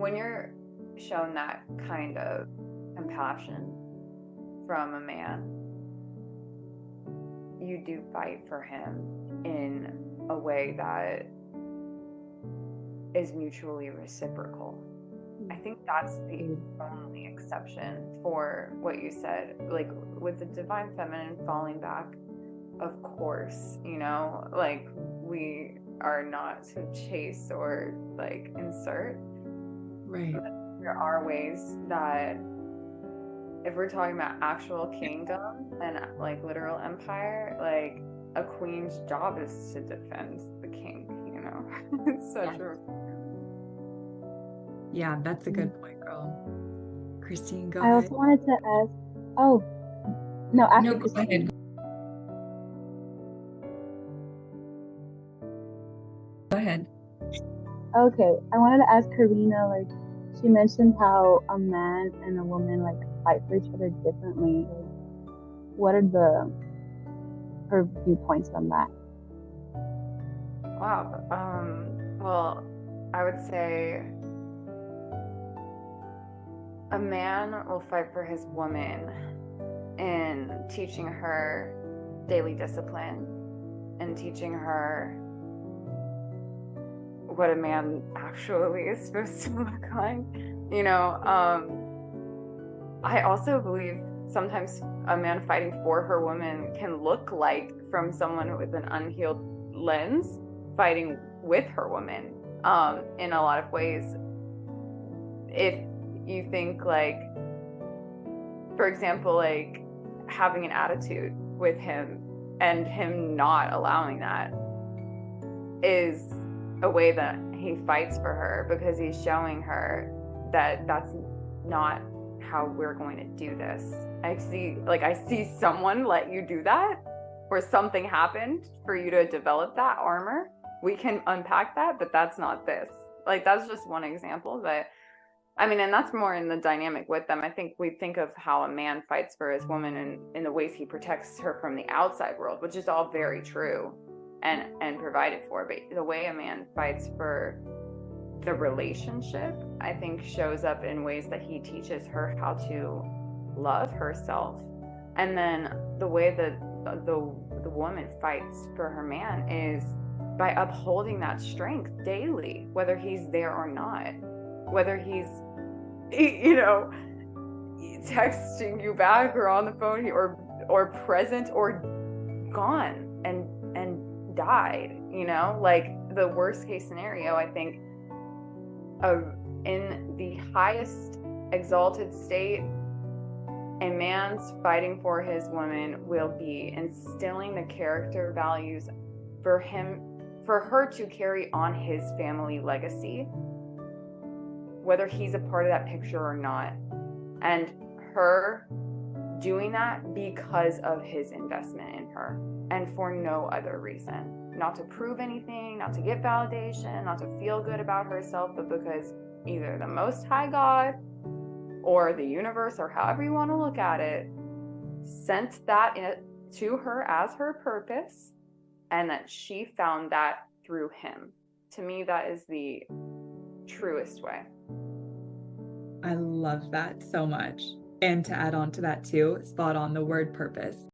when you're shown that kind of compassion from a man, you do fight for him in a way that is mutually reciprocal. I think that's the only exception for what you said, like with the divine feminine falling back. Of course, like we are not to chase or like insert. Right. But there are ways that if we're talking about actual kingdom and like literal empire, like a queen's job is to defend the king, It's such a Yeah, that's a good point, girl. Christine, go I ahead. also wanted to ask, oh, no, after No, go Christine. ahead. Go ahead. Okay, I wanted to ask Karina, like, she mentioned how a man and a woman, like, fight for each other differently. Like, what are her viewpoints on that? wow. Well, I would say a man will fight for his woman in teaching her daily discipline and teaching her what a man actually is supposed to look like. I also believe sometimes a man fighting for her woman can look like from someone with an unhealed lens fighting with her woman in a lot of ways. If you think like, for example, like having an attitude with him and him not allowing that is a way that he fights for her, because he's showing her that that's not how we're going to do this. I see someone let you do that, or something happened for you to develop that armor. We can unpack that, but that's not this. Like, that's just one example. But I mean, and that's more in the dynamic with them. I think we think of how a man fights for his woman and in the ways he protects her from the outside world, which is all very true and provided for. But the way a man fights for the relationship, I think, shows up in ways that he teaches her how to love herself. And then the way that the woman fights for her man is by upholding that strength daily, whether he's there or not, whether he's texting you back or on the phone or present or gone and died, like the worst case scenario. I think in the highest exalted state, a man's fighting for his woman will be instilling the character values for her to carry on his family legacy, whether he's a part of that picture or not, and her doing that because of his investment in her and for no other reason. Not to prove anything, not to get validation, not to feel good about herself, but because either the Most High God or the universe, or however you want to look at it, sent that to her as her purpose, and that she found that through him. To me, that is the truest way. I love that so much. And to add on to that too, spot on, the word purpose.